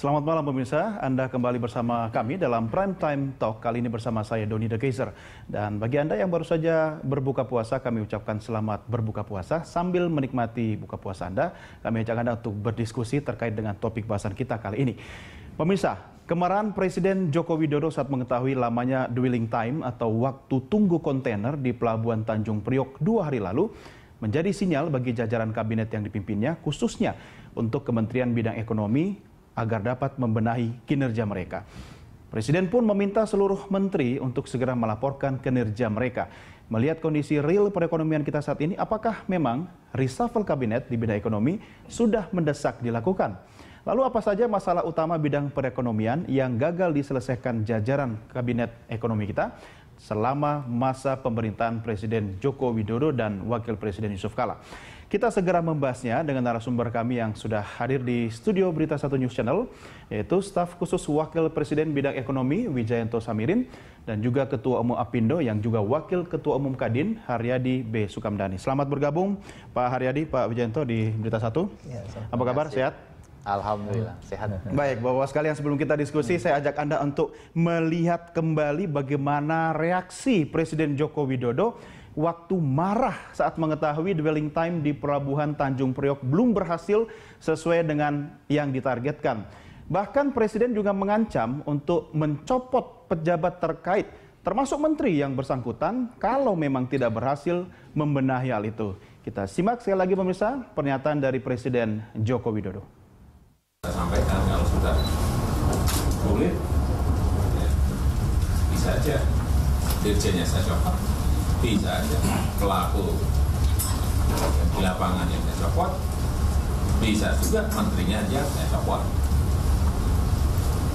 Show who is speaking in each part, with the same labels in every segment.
Speaker 1: Selamat malam pemirsa, Anda kembali bersama kami dalam Prime Time Talk. Kali ini bersama saya Doni The Kaiser. Dan bagi Anda yang baru saja berbuka puasa, kami ucapkan selamat berbuka puasa. Sambil menikmati buka puasa Anda, kami ajak Anda untuk berdiskusi terkait dengan topik bahasan kita kali ini. Pemirsa, kemarahan Presiden Joko Widodo saat mengetahui lamanya dwelling time atau waktu tunggu kontainer di Pelabuhan Tanjung Priok 2 hari lalu menjadi sinyal bagi jajaran kabinet yang dipimpinnya, khususnya untuk Kementerian Bidang Ekonomi, agar dapat membenahi kinerja mereka. Presiden pun meminta seluruh menteri untuk segera melaporkan kinerja mereka. Melihat kondisi real perekonomian kita saat ini, apakah memang reshuffle kabinet di bidang ekonomi sudah mendesak dilakukan? Lalu apa saja masalah utama bidang perekonomian yang gagal diselesaikan jajaran kabinet ekonomi kita selama masa pemerintahan Presiden Joko Widodo dan Wakil Presiden Yusuf Kala? Kita segera membahasnya dengan narasumber kami yang sudah hadir di studio Berita 1 News Channel, yaitu staf khusus Wakil Presiden Bidang Ekonomi Wijayanto Samirin dan juga Ketua Umum Apindo yang juga Wakil Ketua Umum Kadin Haryadi B. Sukamdhani. Selamat bergabung Pak Haryadi, Pak Wijayanto di Berita 1. Ya, apa kabar? Sehat?
Speaker 2: Alhamdulillah, sehat.
Speaker 1: Baik, Bapak sekalian, sebelum kita diskusi, saya ajak Anda untuk melihat kembali bagaimana reaksi Presiden Joko Widodo waktu marah saat mengetahui dwelling time di Pelabuhan Tanjung Priok belum berhasil sesuai dengan yang ditargetkan. Bahkan Presiden juga mengancam untuk mencopot pejabat terkait, termasuk menteri yang bersangkutan, kalau memang tidak berhasil membenahi hal itu. Kita simak sekali lagi pemirsa pernyataan dari Presiden Joko Widodo.
Speaker 3: Saya sampaikan kalau sudah sulit, ya, bisa aja dirjennya saya copot, bisa aja pelaku di lapangan yang saya copot, bisa juga menterinya yang saya copot.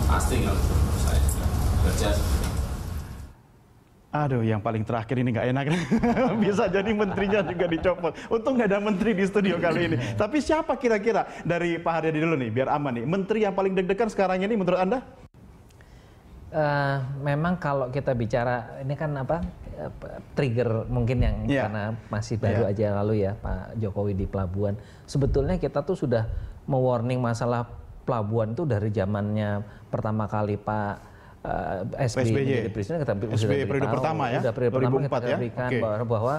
Speaker 3: Pasti kalau saya sudah kerja.
Speaker 1: Aduh, yang paling terakhir ini nggak enak. Bisa jadi menterinya juga dicopot. Untung nggak ada menteri di studio kali ini. Tapi siapa kira-kira dari Pak Haryadi dulu nih, biar aman nih. Menteri yang paling deg-degan sekarang ini menurut Anda?
Speaker 4: Memang kalau kita bicara, ini kan apa, trigger mungkin yang karena masih baru aja lalu ya Pak Jokowi di pelabuhan. Sebetulnya kita tuh sudah mewarning masalah pelabuhan itu dari zamannya pertama kali Pak SBY menjadi presiden, kita
Speaker 1: SBY periode pertama ya,
Speaker 4: udah periode
Speaker 1: 2004
Speaker 4: pertama kita
Speaker 1: ya,
Speaker 4: berikan bahwa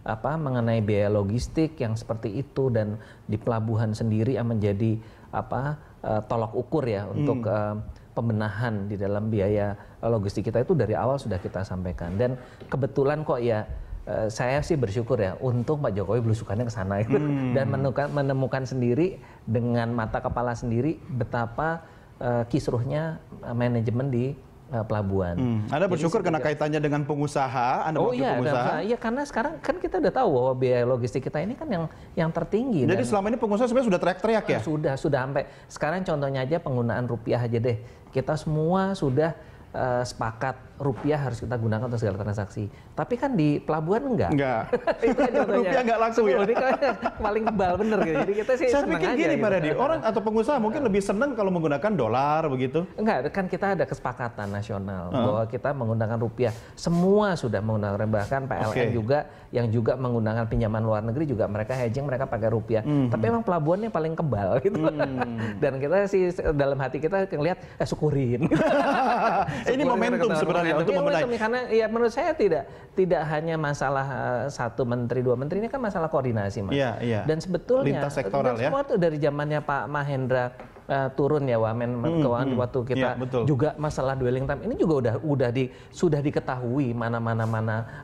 Speaker 4: apa mengenai biaya logistik yang seperti itu, dan di pelabuhan sendiri yang menjadi apa tolak ukur ya untuk pembenahan di dalam biaya logistik kita, itu dari awal sudah kita sampaikan. Dan kebetulan kok ya saya sih bersyukur ya, untung Pak Jokowi belusukannya ke sana itu dan menemukan sendiri dengan mata kepala sendiri betapa kisruhnya manajemen di pelabuhan.
Speaker 1: Anda bersyukur karena kaitannya dengan pengusaha, Anda pengusaha?
Speaker 4: Iya, karena sekarang kan kita udah tahu bahwa biaya logistik kita ini kan yang tertinggi.
Speaker 1: Jadi selama ini pengusaha sebenarnya sudah teriak-teriak ya?
Speaker 4: Sudah sampai sekarang contohnya aja penggunaan rupiah aja deh. Kita semua sudah sepakat rupiah harus kita gunakan untuk segala transaksi. Tapi kan di pelabuhan enggak. Itu kan
Speaker 1: rupiah enggak laku ya.
Speaker 4: Ini kan paling kebal bener gitu. Jadi kita sih
Speaker 1: saya pikir gini Pak Haryadi, orang atau pengusaha mungkin lebih senang kalau menggunakan dolar begitu.
Speaker 4: Enggak, kan kita ada kesepakatan nasional bahwa kita menggunakan rupiah. Semua sudah menggunakan, bahkan PLN juga yang juga menggunakan pinjaman luar negeri juga mereka hedging, mereka pakai rupiah. Tapi emang pelabuhannya paling kebal gitu. Dan kita sih dalam hati kita ngelihat syukurin.
Speaker 1: Ini momentum sebenarnya untuk membenahi.
Speaker 4: Karena ya menurut saya tidak hanya masalah satu menteri, dua menteri, ini kan masalah koordinasi, Mas.
Speaker 1: Iya.
Speaker 4: Dan sebetulnya
Speaker 1: lintas sektoral ya.
Speaker 4: Semua itu dari zamannya Pak Mahendra turun ya Wamen Keuangan waktu kita juga masalah dwelling time ini juga sudah diketahui mana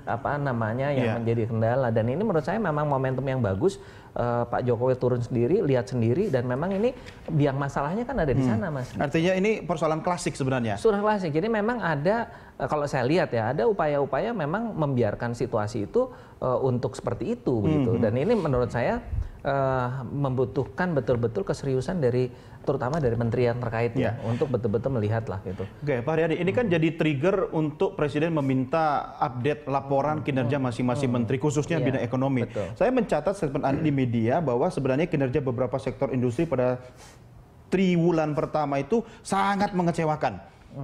Speaker 4: apa namanya yang menjadi kendala, dan ini menurut saya memang momentum yang bagus. Pak Jokowi turun sendiri, lihat sendiri, dan memang ini biang masalahnya kan ada di sana, Mas.
Speaker 1: Artinya ini persoalan klasik sebenarnya.
Speaker 4: Persoalan klasik. Jadi memang ada, kalau saya lihat ya, ada upaya-upaya memang membiarkan situasi itu untuk seperti itu begitu. Dan ini menurut saya membutuhkan betul-betul keseriusan terutama dari menteri yang terkaitnya untuk betul-betul melihat lah gitu.
Speaker 1: Oke, Pak Haryadi, ini kan jadi trigger untuk Presiden meminta update laporan kinerja masing-masing menteri, khususnya bidang ekonomi. Saya mencatat statement Anda di media bahwa sebenarnya kinerja beberapa sektor industri pada triwulan pertama itu sangat mengecewakan.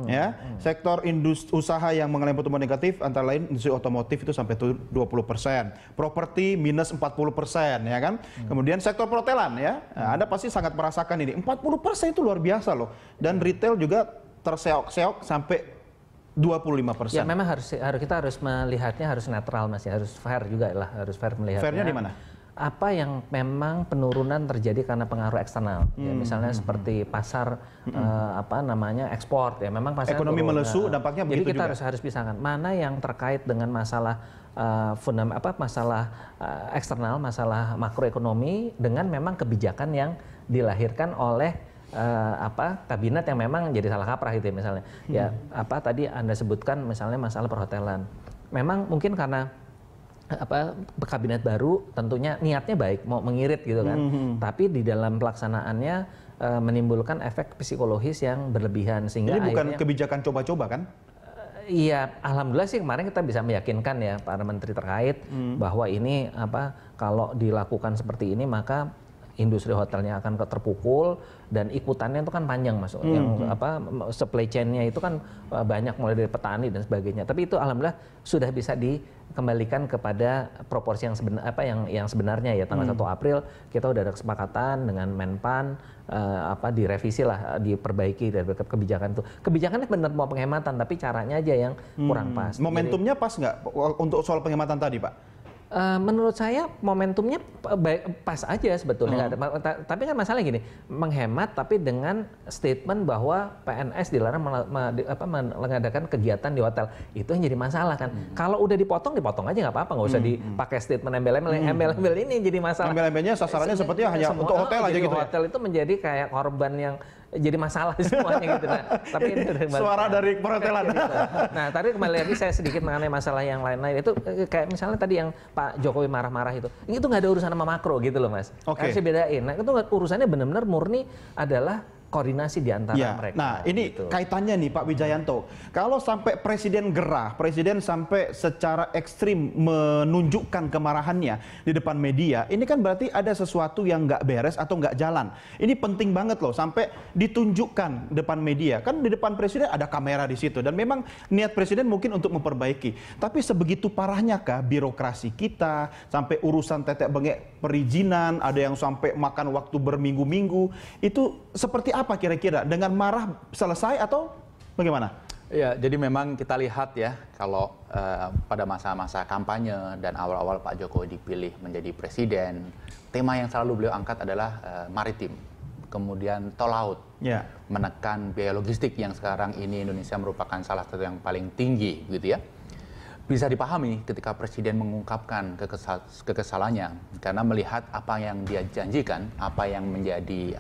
Speaker 1: Ya, sektor usaha yang mengalami pertumbuhan negatif antara lain industri otomotif itu sampai 20%, properti minus 40%, ya kan? Kemudian sektor perhotelan, ya, Anda pasti sangat merasakan ini, 40% itu luar biasa loh. Dan retail juga terseok-seok sampai 25%.
Speaker 4: Ya memang kita harus melihatnya harus netral Mas ya, harus fair juga lah, harus fair melihatnya.
Speaker 1: Fairnya di mana?
Speaker 4: Apa yang memang penurunan terjadi karena pengaruh eksternal, ya, misalnya seperti pasar ekspor, ya memang pasar
Speaker 1: ekonomi melesu, dampaknya begitu.
Speaker 4: Jadi kita
Speaker 1: juga
Speaker 4: harus pisahkan mana yang terkait dengan masalah eksternal, masalah makroekonomi dengan memang kebijakan yang dilahirkan oleh kabinet yang memang jadi salah kaprah gitu ya misalnya. Ya tadi Anda sebutkan misalnya masalah perhotelan. Memang mungkin karena kabinet baru tentunya niatnya baik mau mengirit gitu kan. Tapi di dalam pelaksanaannya menimbulkan efek psikologis yang berlebihan sehingga
Speaker 1: ini bukan
Speaker 4: akhirnya,
Speaker 1: kebijakan coba-coba kan?
Speaker 4: Iya, alhamdulillah sih kemarin kita bisa meyakinkan ya para menteri terkait bahwa ini kalau dilakukan seperti ini maka industri hotelnya akan terpukul dan ikutannya itu kan panjang Mas. Yang supply chain-nya itu kan banyak mulai dari petani dan sebagainya. Tapi itu alhamdulillah sudah bisa dikembalikan kepada proporsi yang sebenarnya ya. Tanggal 1 April kita udah ada kesepakatan dengan Menpan direvisi lah, diperbaiki dari kebijakan itu. Kebijakannya benar mau penghematan tapi caranya aja yang kurang pas.
Speaker 1: Momentumnya pas nggak untuk soal penghematan tadi, Pak?
Speaker 4: Menurut saya momentumnya pas aja sebetulnya. Tapi kan masalahnya gini, menghemat tapi dengan statement bahwa PNS dilarang mengadakan kegiatan di hotel. Itu yang jadi masalah kan. Kalau udah dipotong aja nggak apa-apa, nggak usah dipakai statement embel-embel ini jadi masalah.
Speaker 1: Embel-embelnya sasarannya sepertinya hanya untuk hotel aja gitu.
Speaker 4: Hotel itu menjadi kayak korban yang jadi masalah semuanya gitu. Nah, tapi ini
Speaker 1: suara dari perhotelan.
Speaker 4: Gitu. Nah, tadi kembali lagi saya sedikit mengenai masalah yang lain-lain itu kayak misalnya tadi yang Pak Jokowi marah-marah itu nggak ada urusan sama makro gitu loh Mas. Harus dibedain. Nah, itu urusannya benar-benar murni adalah koordinasi di antara mereka.
Speaker 1: Nah, ini gitu. Kaitannya nih Pak Wijayanto. Kalau sampai presiden gerah, presiden sampai secara ekstrim menunjukkan kemarahannya di depan media, ini kan berarti ada sesuatu yang nggak beres atau nggak jalan. Ini penting banget loh, sampai ditunjukkan depan media. Kan di depan presiden ada kamera di situ, dan memang niat presiden mungkin untuk memperbaiki. Tapi sebegitu parahnya kah birokrasi kita, sampai urusan tetek bengek perizinan, ada yang sampai makan waktu berminggu-minggu, itu seperti apa kira-kira? Dengan marah selesai atau bagaimana?
Speaker 2: Ya, jadi memang kita lihat ya, kalau pada masa-masa kampanye dan awal-awal Pak Jokowi dipilih menjadi presiden, tema yang selalu beliau angkat adalah maritim, kemudian tol laut, menekan biaya logistik yang sekarang ini Indonesia merupakan salah satu yang paling tinggi, gitu ya. Bisa dipahami ketika presiden mengungkapkan kekesalannya karena melihat apa yang dia janjikan, apa yang menjadi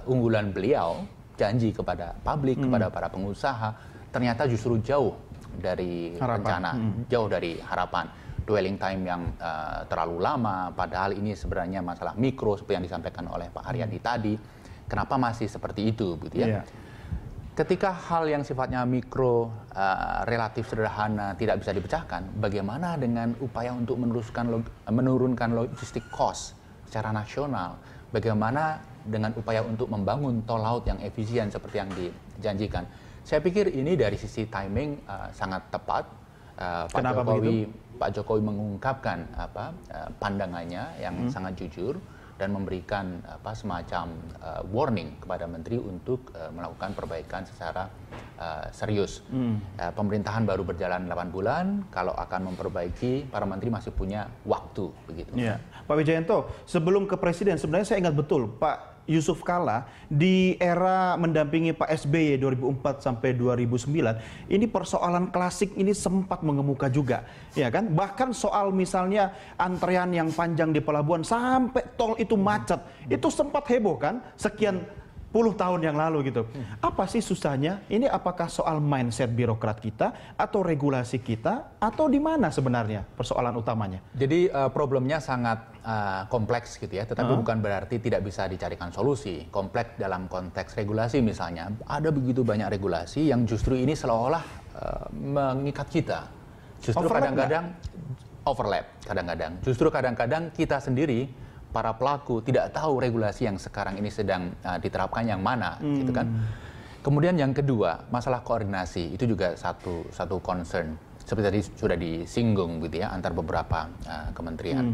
Speaker 2: unggulan beliau, janji kepada publik, kepada para pengusaha, ternyata justru jauh dari rencana, jauh dari harapan. Dwelling time yang terlalu lama, padahal ini sebenarnya masalah mikro seperti yang disampaikan oleh Pak Haryadi tadi. Kenapa masih seperti itu, gitu ya? Ketika hal yang sifatnya mikro, relatif sederhana tidak bisa dipecahkan, bagaimana dengan upaya untuk menurunkan logistik cost secara nasional? Bagaimana dengan upaya untuk membangun tol laut yang efisien seperti yang dijanjikan? Saya pikir ini dari sisi timing sangat tepat. Pak Jokowi mengungkapkan pandangannya yang sangat jujur dan memberikan semacam warning kepada menteri untuk melakukan perbaikan secara serius. Pemerintahan baru berjalan 8 bulan, kalau akan memperbaiki, para menteri masih punya waktu, begitu.
Speaker 1: Ya. Pak Wijayanto, sebelum ke presiden, sebenarnya saya ingat betul Pak Yusuf Kalla di era mendampingi Pak SBY 2004 sampai 2009, ini persoalan klasik ini sempat mengemuka juga, ya kan? Bahkan soal misalnya antrean yang panjang di pelabuhan sampai tol itu macet, itu sempat heboh kan? Sekian puluh tahun yang lalu gitu. Apa sih susahnya? Ini apakah soal mindset birokrat kita atau regulasi kita atau di mana sebenarnya persoalan utamanya?
Speaker 2: Jadi problemnya sangat kompleks gitu ya, tetapi bukan berarti tidak bisa dicarikan solusi. Kompleks dalam konteks regulasi misalnya, ada begitu banyak regulasi yang justru ini seolah-olah mengikat kita. Justru kadang-kadang overlap, kadang-kadang. Justru kadang-kadang kita sendiri para pelaku tidak tahu regulasi yang sekarang ini sedang diterapkan yang mana, gitu kan. Kemudian yang kedua, masalah koordinasi itu juga satu concern seperti tadi sudah disinggung gitu ya antar beberapa kementerian.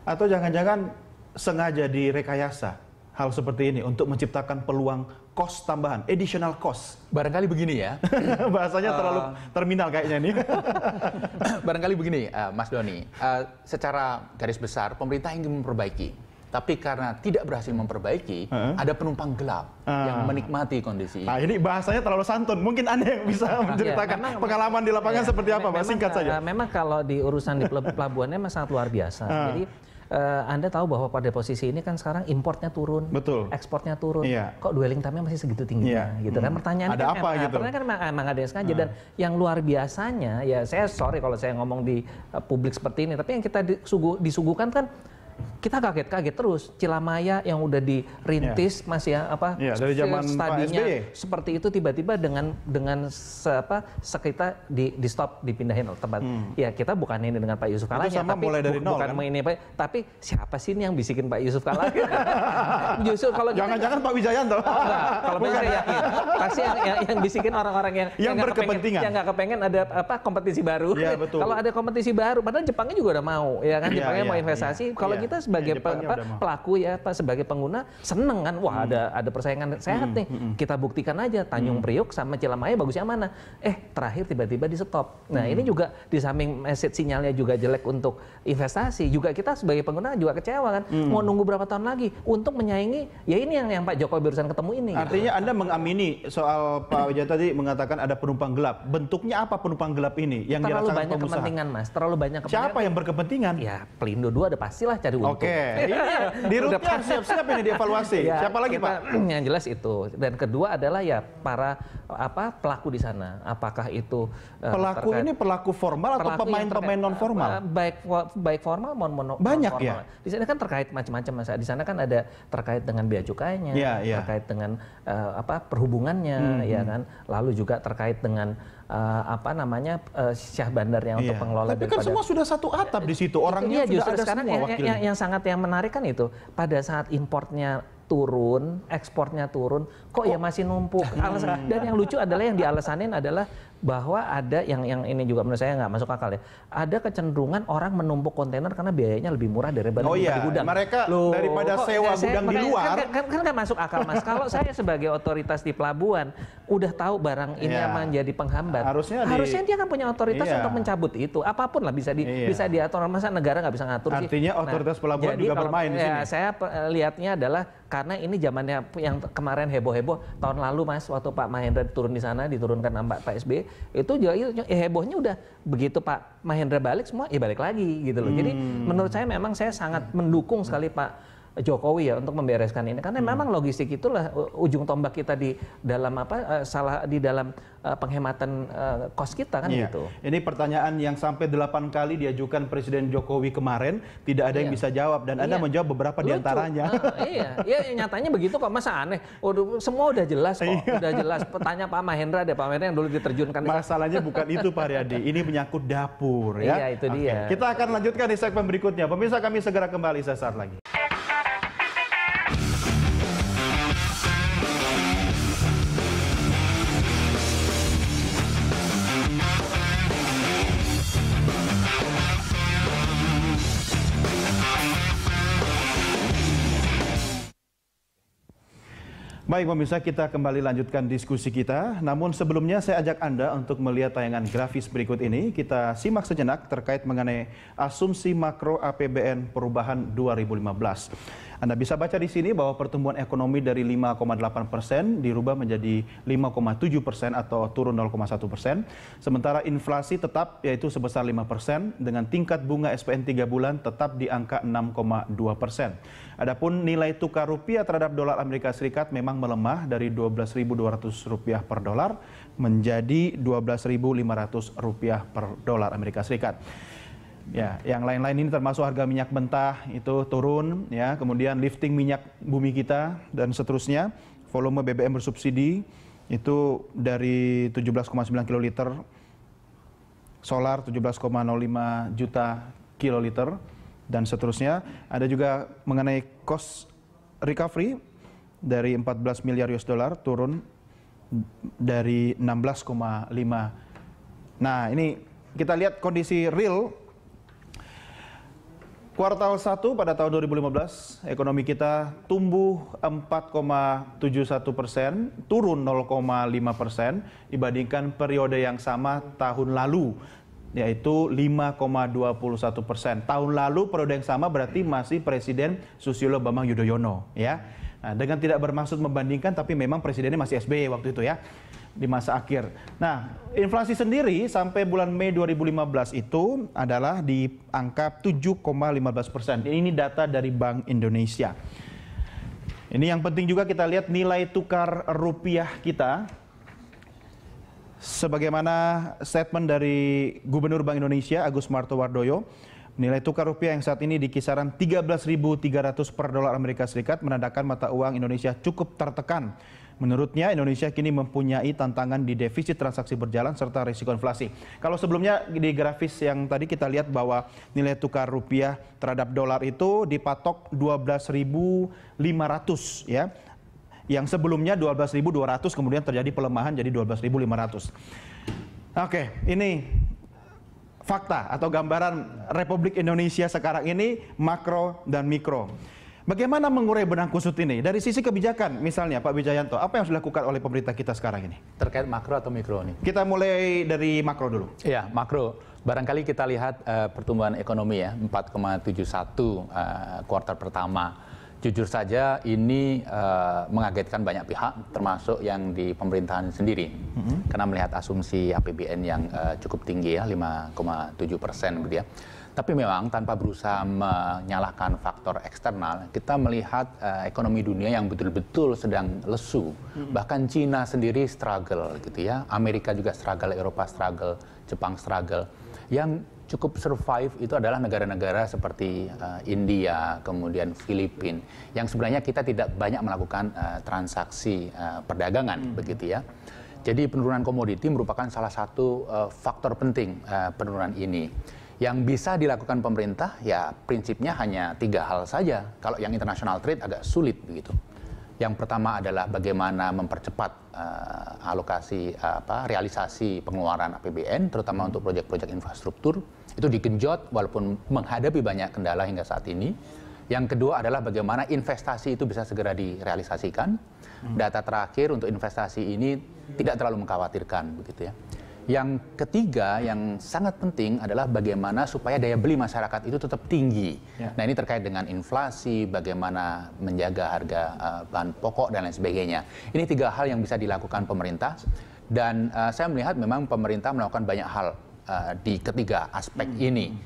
Speaker 1: Atau jangan-jangan sengaja direkayasa hal seperti ini untuk menciptakan peluang cost tambahan, additional cost.
Speaker 2: Barangkali begini ya.
Speaker 1: Bahasanya terlalu terminal kayaknya nih.
Speaker 2: Barangkali begini, Mas Doni. Secara garis besar, pemerintah ingin memperbaiki. Tapi karena tidak berhasil memperbaiki, ada penumpang gelap yang menikmati kondisi ini.
Speaker 1: Nah, ini bahasanya terlalu santun. Mungkin Anda yang bisa menceritakan pengalaman di lapangan seperti apa, Mas? Singkat saja.
Speaker 4: Memang kalau di urusan di pelabuhannya memang sangat luar biasa. Jadi Anda tahu bahwa pada posisi ini kan sekarang importnya turun,
Speaker 1: betul,
Speaker 4: ekspornya turun.
Speaker 1: Iya.
Speaker 4: Kok dwelling time-nya masih segitu tingginya, gitu kan? Pertanyaannya
Speaker 1: ada apa gitu?
Speaker 4: Pertanyaan kan memang ada yang sengaja dan yang luar biasanya, ya saya sorry kalau saya ngomong di publik seperti ini, tapi yang kita disuguhkan kan kita kaget-kaget terus. Cilamaya yang udah dirintis Mas ya,
Speaker 1: dari zaman Pak SBY
Speaker 4: seperti itu tiba-tiba dengan sekitar di stop, dipindahin tempat. Ya kita bukan ini dengan Pak Yusuf Kala,
Speaker 1: tapi mulai dari nol,
Speaker 4: bukan
Speaker 1: kan?
Speaker 4: ini, tapi siapa sih ini yang bisikin Pak Yusuf Kala? Justru kalau
Speaker 1: jangan-jangan Pak Wijayanto.
Speaker 4: Kalau saya yakin pasti yang bisikin orang-orang yang
Speaker 1: berkepentingan,
Speaker 4: yang nggak kepengen ada kompetisi baru.
Speaker 1: Ya,
Speaker 4: kalau ada kompetisi baru, padahal Jepangnya juga udah mau, ya kan? Jepangnya mau investasi. Kalau kita sebagai pelaku ya, sebagai pengguna seneng kan, wah ada persaingan sehat nih. Kita buktikan aja Tanjung Priok sama Cilamaya bagusnya mana. Terakhir tiba-tiba di stop. Nah ini juga di samping message sinyalnya juga jelek untuk investasi, juga kita sebagai pengguna juga kecewa kan. Mau nunggu berapa tahun lagi untuk menyaingi ya ini yang Pak Jokowi barusan ketemu ini.
Speaker 1: Artinya gitu. Anda mengamini soal Pak Wijaya tadi mengatakan ada penumpang gelap. Bentuknya apa penumpang gelap ini yang
Speaker 4: terlalu
Speaker 1: dirasakan
Speaker 4: banyak
Speaker 1: pengusaha?
Speaker 4: kepentingan, Mas. Terlalu banyak kepentingan.
Speaker 1: Siapa yang berkepentingan?
Speaker 4: Ya Pelindo 2 ada pastilah cari untung.
Speaker 1: Oke. Di Rutnya siap-siap ini dievaluasi.
Speaker 4: Ya,
Speaker 1: siapa lagi Pak?
Speaker 4: Yang jelas itu. Dan kedua adalah ya para pelaku di sana. Apakah itu
Speaker 1: pelaku ini pelaku formal atau pemain-pemain non formal?
Speaker 4: Baik formal maupun
Speaker 1: banyak
Speaker 4: non
Speaker 1: ya.
Speaker 4: Di sana kan terkait macam-macam, Mas. Di sana kan ada terkait dengan bea cukainya, terkait dengan perhubungannya, ya kan. Lalu juga terkait dengan syah bandarnya untuk pengelola.
Speaker 1: Tapi kan semua sudah satu atap di situ. Orangnya sudah ada
Speaker 4: sekarang
Speaker 1: semua wakilnya.
Speaker 4: yang menarik kan itu pada saat importnya turun, ekspornya turun, kok ya masih numpuk. Dan yang lucu adalah yang dialasanin adalah bahwa ada yang ini juga menurut saya nggak masuk akal ya. Ada kecenderungan orang menumpuk kontainer karena biayanya lebih murah daripada di gudang.
Speaker 1: Mereka daripada sewa gudang di luar.
Speaker 4: Kan nggak masuk akal, Mas. Kalau saya sebagai otoritas di pelabuhan udah tahu barang ini menjadi penghambat, harusnya dia kan punya otoritas untuk mencabut itu. Apapun lah bisa diatur. Masa negara nggak bisa ngatur sih?
Speaker 1: Artinya otoritas pelabuhan juga bermain di sini.
Speaker 4: Saya lihatnya adalah karena ini zamannya yang kemarin heboh-heboh tahun lalu, Mas, waktu Pak Mahendra turun di sana, diturunkan sama Pak SBY, itu juga hebohnya udah begitu Pak Mahendra balik semua balik lagi gitu loh. Jadi menurut saya memang saya sangat mendukung sekali Pak Jokowi ya untuk membereskan ini, karena memang logistik itulah ujung tombak kita di dalam penghematan kos kita kan gitu.
Speaker 1: Ini pertanyaan yang sampai 8 kali diajukan Presiden Jokowi kemarin, tidak ada yang bisa jawab dan Anda menjawab beberapa di antaranya.
Speaker 4: Nyatanya begitu kok, masa aneh. Semua udah jelas kok, udah jelas. Tanya Pak Mahendra deh, Pak Mahendra yang dulu diterjunkan.
Speaker 1: Masalahnya bukan itu Pak Riyadi, ini menyangkut dapur ya.
Speaker 4: Iya, itu dia.
Speaker 1: Kita akan lanjutkan di segmen berikutnya. Pemirsa, kami segera kembali sesaat lagi. Baik pemirsa, kita kembali lanjutkan diskusi kita. Namun sebelumnya saya ajak Anda untuk melihat tayangan grafis berikut ini. Kita simak sejenak terkait mengenai asumsi makro APBN perubahan 2015. Anda bisa baca di sini bahwa pertumbuhan ekonomi dari 5,8% dirubah menjadi 5,7% atau turun 0,1%. Sementara inflasi tetap yaitu sebesar 5% dengan tingkat bunga SPN 3 bulan tetap di angka 6,2%. Adapun nilai tukar rupiah terhadap dolar Amerika Serikat memang melemah dari Rp12.200 per dolar menjadi Rp12.500 per dolar Amerika Serikat. Ya, yang lain-lain ini termasuk harga minyak mentah itu turun, ya, kemudian lifting minyak bumi kita dan seterusnya. Volume BBM bersubsidi itu dari 17,9 kiloliter, solar 17,05 juta kiloliter dan seterusnya. Ada juga mengenai cost recovery dari 14 miliar US dollar turun dari 16,5. Nah, ini kita lihat kondisi real kuartal 1 pada tahun 2015, ekonomi kita tumbuh 4,71%, turun 0,5% dibandingkan periode yang sama tahun lalu, yaitu 5,21%. Tahun lalu periode yang sama berarti masih Presiden Susilo Bambang Yudhoyono, ya. Nah, dengan tidak bermaksud membandingkan, tapi memang presidennya masih SBY waktu itu, ya, di masa akhir. Nah, inflasi sendiri sampai bulan Mei 2015 itu adalah di angka 7,15%. Ini data dari Bank Indonesia. Ini yang penting juga kita lihat nilai tukar rupiah kita. Sebagaimana statement dari Gubernur Bank Indonesia Agus Martowardoyo, nilai tukar rupiah yang saat ini di kisaran 13.300 per dolar Amerika Serikat menandakan mata uang Indonesia cukup tertekan. Menurutnya, Indonesia kini mempunyai tantangan di defisit transaksi berjalan serta risiko inflasi. Kalau sebelumnya di grafis yang tadi kita lihat bahwa nilai tukar rupiah terhadap dolar itu dipatok 12.500, ya. Yang sebelumnya 12.200, kemudian terjadi pelemahan jadi 12.500. Oke, ini fakta atau gambaran Republik Indonesia sekarang ini, makro dan mikro. Bagaimana mengurai benang kusut ini? Dari sisi kebijakan misalnya Pak Wijayanto, apa yang harus dilakukan oleh pemerintah kita sekarang ini?
Speaker 2: Terkait makro atau mikro nih?
Speaker 1: Kita mulai dari makro dulu.
Speaker 2: Iya, makro. Barangkali kita lihat pertumbuhan ekonomi ya, 4,71 kuartal pertama. Jujur saja ini mengagetkan banyak pihak, termasuk yang di pemerintahan sendiri. Karena melihat asumsi APBN yang cukup tinggi ya, 5,7% begitu ya. Tapi memang tanpa berusaha menyalahkan faktor eksternal, kita melihat ekonomi dunia yang betul-betul sedang lesu. Bahkan Cina sendiri struggle gitu ya, Amerika juga struggle, Eropa struggle, Jepang struggle. Yang cukup survive itu adalah negara-negara seperti India, kemudian Filipina, yang sebenarnya kita tidak banyak melakukan transaksi perdagangan begitu ya. Jadi penurunan komoditi merupakan salah satu faktor penting penurunan ini. Yang bisa dilakukan pemerintah ya prinsipnya hanya 3 hal saja. Kalau yang international trade agak sulit begitu. Yang pertama adalah bagaimana mempercepat realisasi pengeluaran APBN, terutama untuk proyek-proyek infrastruktur. Itu digenjot walaupun menghadapi banyak kendala hingga saat ini. Yang kedua adalah bagaimana investasi itu bisa segera direalisasikan. Data terakhir untuk investasi ini tidak terlalu mengkhawatirkan begitu ya. Yang ketiga yang sangat penting adalah bagaimana supaya daya beli masyarakat itu tetap tinggi. Ya. Nah, ini terkait dengan inflasi, bagaimana menjaga harga bahan pokok dan lain sebagainya. Ini 3 hal yang bisa dilakukan pemerintah, dan saya melihat memang pemerintah melakukan banyak hal di ketiga aspek ini.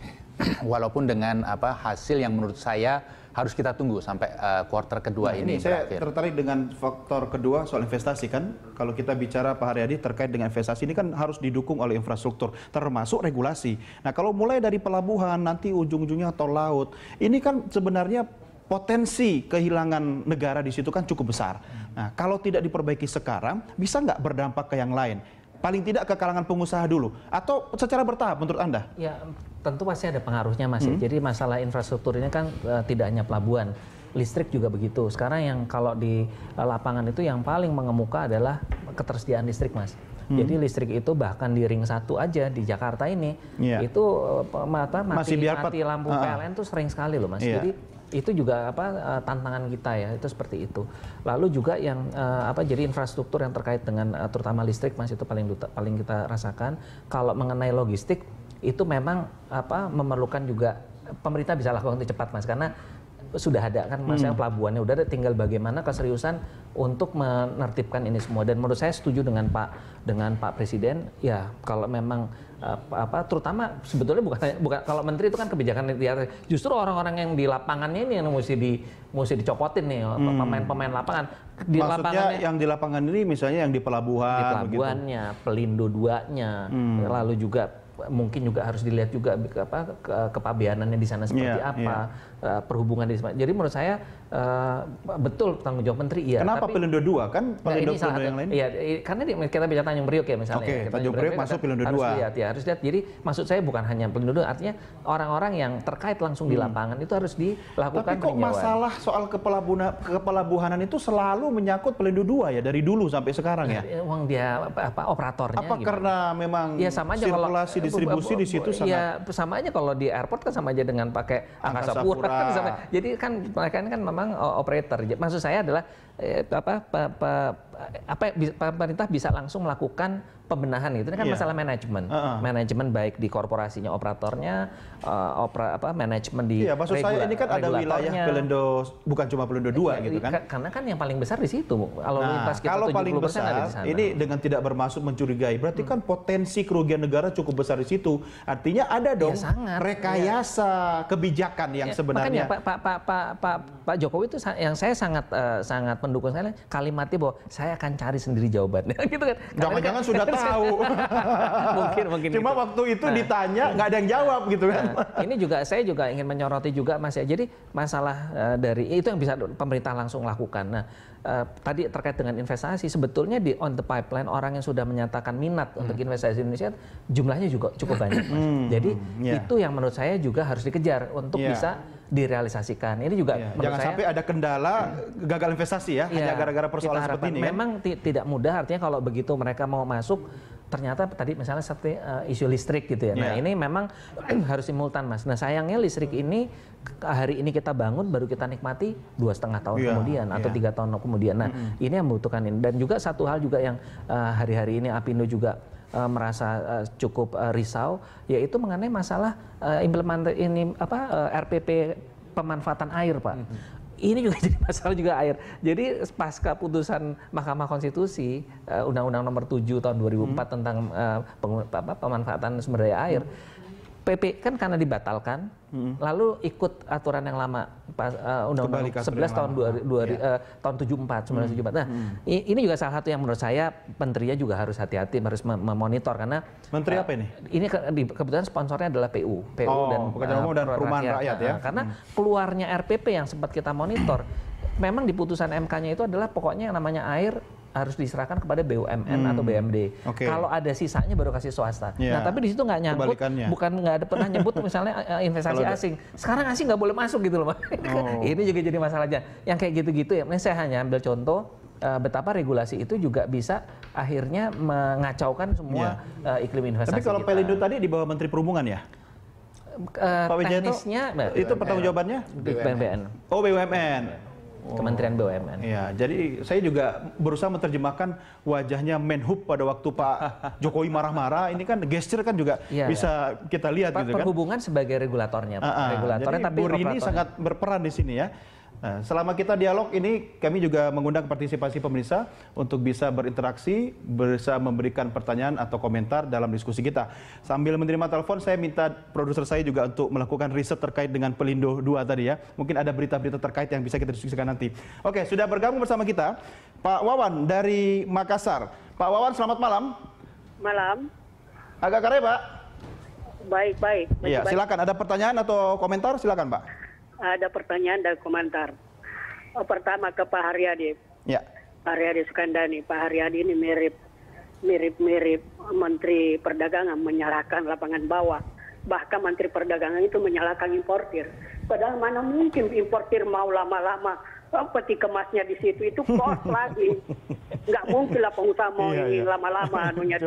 Speaker 2: Walaupun dengan hasil yang menurut saya harus kita tunggu sampai kuartal kedua ini
Speaker 1: saya
Speaker 2: berakhir.
Speaker 1: tertarik dengan faktor kedua soal investasi kan. Kalau kita bicara Pak Haryadi terkait dengan investasi ini kan harus didukung oleh infrastruktur, termasuk regulasi. Nah, kalau mulai dari pelabuhan nanti ujung-ujungnya tol laut, ini kan sebenarnya potensi kehilangan negara di situ kan cukup besar. Nah, kalau tidak diperbaiki sekarang, bisa nggak berdampak ke yang lain? Paling tidak ke kalangan pengusaha dulu, atau secara bertahap menurut Anda?
Speaker 4: Ya, tentu pasti ada pengaruhnya Mas. Jadi masalah infrastruktur ini kan tidak hanya pelabuhan, listrik juga begitu. Sekarang yang kalau di lapangan itu yang paling mengemuka adalah ketersediaan listrik Mas. Jadi listrik itu bahkan di ring 1 aja di Jakarta ini, itu mati lampu PLN tuh sering sekali loh Mas. Jadi itu juga tantangan kita ya, itu seperti itu. Lalu juga yang jadi infrastruktur yang terkait dengan terutama listrik Mas, itu paling kita rasakan. Kalau mengenai logistik itu memang memerlukan juga pemerintah bisa lakukan itu cepat Mas, karena sudah ada kan Mas, pelabuhannya udah ada, tinggal bagaimana keseriusan untuk menertibkan ini semua. Dan menurut saya setuju dengan Pak Presiden ya, kalau memang terutama sebetulnya bukan kalau menteri itu kan kebijakan justru orang-orang yang di lapangannya ini yang mesti dicopotin nih, pemain-pemain lapangan.
Speaker 1: Maksudnya yang di lapangan ini misalnya yang di pelabuhan,
Speaker 4: di pelabuhannya, Pelindo 2-nya, lalu juga mungkin juga harus dilihat juga kepabeanannya di sana seperti apa, perhubungan di sana. Jadi menurut saya betul tanggung jawab menteri. Iya.
Speaker 1: Kenapa Pelindo 2 kan? Pelindo yang lain?
Speaker 4: Iya, karena kita bicara Tanjung Priok ya misalnya.
Speaker 1: Oke, Tanjung Priok masuk Pelindo 2.
Speaker 4: Harus lihat. Jadi maksud saya bukan hanya Pelindo 2, artinya orang-orang yang terkait langsung di lapangan itu harus dilakukan
Speaker 1: peninjauan. Tapi kok masalah soal kepelabuhanan itu selalu menyangkut Pelindo 2 ya dari dulu sampai sekarang ya?
Speaker 4: Uang dia operatornya.
Speaker 1: Apa karena memang
Speaker 4: sama aja
Speaker 1: sirkulasi distribusi di situ sangat?
Speaker 4: Ya sama aja kalau di airport kan sama aja dengan pakai Angkasa Pura. Kan sama. Jadi kan mereka kan memang operator. Maksud saya adalah pemerintah bisa langsung melakukan pembenahan gitu. Ini kan masalah manajemen. Manajemen baik di korporasinya, operatornya, manajemen di
Speaker 1: maksud saya ini kan ada wilayah Pelindo, bukan cuma Pelindo 2 gitu kan.
Speaker 4: Karena kan yang paling besar di situ.
Speaker 1: Kalau paling besar ini dengan tidak bermaksud mencurigai, berarti kan potensi kerugian negara cukup besar di situ. Artinya ada dong rekayasa kebijakan yang sebenarnya.
Speaker 4: Makanya Pak Jokowi itu yang saya sangat mendukung sekali kalimatnya bahwa saya akan cari sendiri jawabannya gitu kan.
Speaker 1: Jangan-jangan sudah tahu.
Speaker 4: mungkin
Speaker 1: Cuma
Speaker 4: gitu.
Speaker 1: waktu itu ditanya nggak ada yang jawab gitu kan.
Speaker 4: Ini juga saya juga ingin menyoroti juga Mas ya. Jadi masalah dari itu yang bisa pemerintah langsung lakukan. Nah, tadi terkait dengan investasi sebetulnya di on the pipeline orang yang sudah menyatakan minat untuk investasi di Indonesia jumlahnya juga cukup banyak Mas. Jadi itu yang menurut saya juga harus dikejar untuk bisa direalisasikan. Ini juga
Speaker 1: jangan sampai ada kendala gagal investasi ya, hanya gara-gara persoalan seperti ini.
Speaker 4: Memang tidak mudah, artinya kalau begitu mereka mau masuk ternyata tadi misalnya seperti isu listrik gitu ya. Nah, ini memang harus simultan Mas. Nah, sayangnya listrik ini hari ini kita bangun baru kita nikmati 2,5 tahun kemudian atau 3 tahun kemudian. Nah, ini yang membutuhkan ini. Dan juga satu hal juga yang hari-hari ini Apindo juga merasa cukup risau, yaitu mengenai masalah implementasi ini RPP pemanfaatan air, Pak. Ini juga jadi masalah juga air. Jadi pasca putusan Mahkamah Konstitusi Undang-Undang Nomor 7 Tahun 2004 tentang pemanfaatan sumber daya air, PP kan karena dibatalkan, lalu ikut aturan yang lama Undang-Undang 11 tahun 74. Nah, ini juga salah satu yang menurut saya menterinya juga harus hati-hati, harus memonitor karena
Speaker 1: menteri apa ini?
Speaker 4: Ini kebetulan sponsornya adalah PU dan
Speaker 1: Pekerjaan Umum dan Perumahan Rakyat ya.
Speaker 4: Karena keluarnya RPP yang sempat kita monitor, memang di putusan MK-nya itu adalah pokoknya yang namanya air harus diserahkan kepada BUMN atau BMD. Kalau ada sisanya baru kasih swasta. Nah, tapi di situ nggak nyangkut, nggak ada pernah nyebut misalnya investasi asing. Sekarang asing nggak boleh masuk gitu loh, Pak. Ini juga jadi masalahnya. Yang kayak gitu-gitu ya. Ini saya hanya ambil contoh betapa regulasi itu juga bisa akhirnya mengacaukan semua iklim investasi.
Speaker 1: Tapi kalau Pelindo tadi di bawah Menteri Perhubungan ya? Pak Wijayanto,
Speaker 4: teknisnya
Speaker 1: itu pertanggungjawabannya?
Speaker 4: BUMN.
Speaker 1: Oh, BUMN.
Speaker 4: Kementerian BUMN.
Speaker 1: Ya, jadi saya juga berusaha menerjemahkan wajahnya Menhub pada waktu Pak Jokowi marah-marah. Ini kan gesture kan juga bisa kita lihat gitu kan.
Speaker 4: Perhubungan sebagai regulatornya, regulatornya,
Speaker 1: jadi
Speaker 4: tapi
Speaker 1: Bu Rini sangat berperan di sini ya. Nah, selama kita dialog ini kami juga mengundang partisipasi pemirsa untuk bisa berinteraksi, bisa memberikan pertanyaan atau komentar dalam diskusi kita. Sambil menerima telepon, saya minta produser saya juga untuk melakukan riset terkait dengan Pelindo 2 tadi ya. Mungkin ada berita-berita terkait yang bisa kita diskusikan nanti. Oke, sudah bergabung bersama kita Pak Wawan dari Makassar. Pak Wawan, selamat malam.
Speaker 5: Malam.
Speaker 1: Agak kare, Pak?
Speaker 5: Baik.
Speaker 1: Iya, silakan. Ada pertanyaan atau komentar? Silakan, Pak.
Speaker 5: Ada pertanyaan dan komentar. Pertama ke Pak Haryadi.
Speaker 1: Ya.
Speaker 5: Pak Haryadi Sukandani. Pak Haryadi ini mirip Menteri Perdagangan menyalahkan lapangan bawah. Bahkan Menteri Perdagangan itu menyalahkan importir. Padahal mana mungkin importir mau lama-lama peti kemasnya di situ itu kos lagi. Nggak mungkin lah pengusaha mau ini lama-lama anunya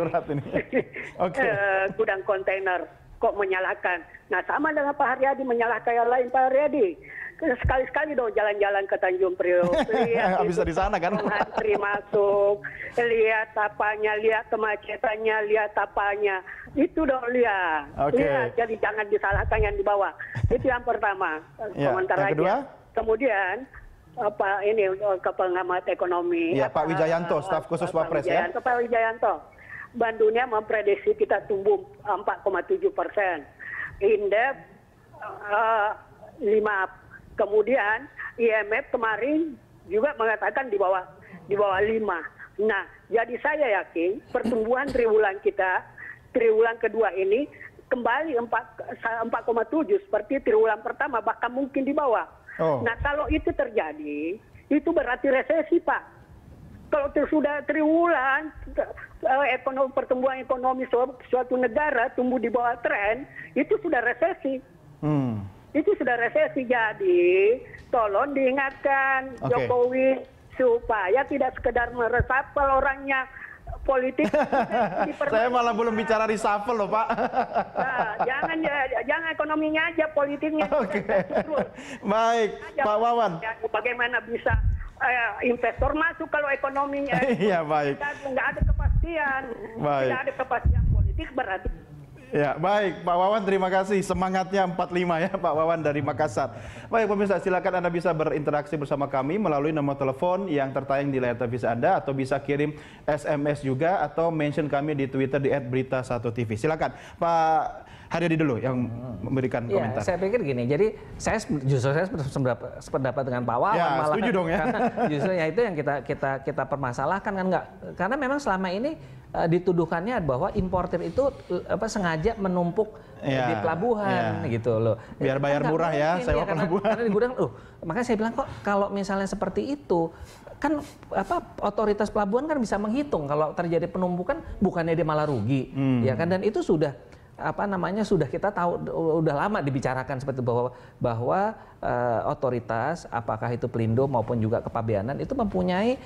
Speaker 5: gudang kontainer. Kok menyalahkan? Nah, sama dengan Pak Haryadi menyalahkan yang lain. Pak Haryadi, sekali-sekali dong jalan-jalan ke Tanjung Priok. Lihat
Speaker 1: bisa di sana kan?
Speaker 5: Antri masuk, lihat apanya, lihat kemacetannya, lihat apanya. Itu dong lihat. Lihat, jadi jangan disalahkan yang di bawah. Itu yang pertama. Komentar
Speaker 1: yang kedua?
Speaker 5: aja. Kemudian ke pengamat ekonomi.
Speaker 1: Ya, Pak Wijayanto, staf khusus Wapres ya.
Speaker 5: Pak Wijayanto. Bank Dunia memprediksi kita tumbuh 4,7%. Indeks 5. Kemudian IMF kemarin juga mengatakan di bawah 5. Nah, jadi saya yakin pertumbuhan triwulan kita triwulan kedua ini kembali 4,7 seperti triwulan pertama, bahkan mungkin di bawah. Nah, kalau itu terjadi, itu berarti resesi, Pak. Kalau sudah triwulan pertumbuhan ekonomi suatu negara tumbuh di bawah tren, itu sudah resesi. Itu sudah resesi. Jadi tolong diingatkan Jokowi supaya tidak sekedar meresapel orangnya politik.
Speaker 1: Saya malah belum bicara reshuffle loh, Pak.
Speaker 5: Nah, jangan ekonominya aja, politiknya.
Speaker 1: Baik, Pak Wawan.
Speaker 5: Bagaimana bisa investor masuk kalau ekonominya
Speaker 1: iya, baik.
Speaker 5: Nggak ada kepastian.
Speaker 1: Baik.
Speaker 5: Tidak ada kepastian politik berarti.
Speaker 1: Ya, baik Pak Wawan, terima kasih semangatnya 45 ya Pak Wawan dari Makassar. Baik pemirsa, silakan Anda bisa berinteraksi bersama kami melalui nomor telepon yang tertayang di layar televisi Anda, atau bisa kirim SMS juga, atau mention kami di Twitter di @berita1tv. Silakan Pak Haryadi dulu yang memberikan komentar.
Speaker 4: Saya pikir gini, jadi saya sependapat dengan Pak Wawan,
Speaker 1: ya,
Speaker 4: malah
Speaker 1: setuju dong ya.
Speaker 4: Karena justru ya itu yang kita permasalahkan kan, enggak, karena memang selama ini dituduhkannya bahwa importer itu sengaja menumpuk di pelabuhan gitu loh.
Speaker 1: Biar bayar murah ya, sewa pelabuhan.
Speaker 4: Karena di gudang, makanya saya bilang kok kalau misalnya seperti itu kan otoritas pelabuhan kan bisa menghitung kalau terjadi penumpukan, bukannya dia malah rugi, ya kan, dan itu sudah sudah kita tahu, udah lama dibicarakan seperti bahwa otoritas, apakah itu Pelindo maupun juga Kepabeanan, itu mempunyai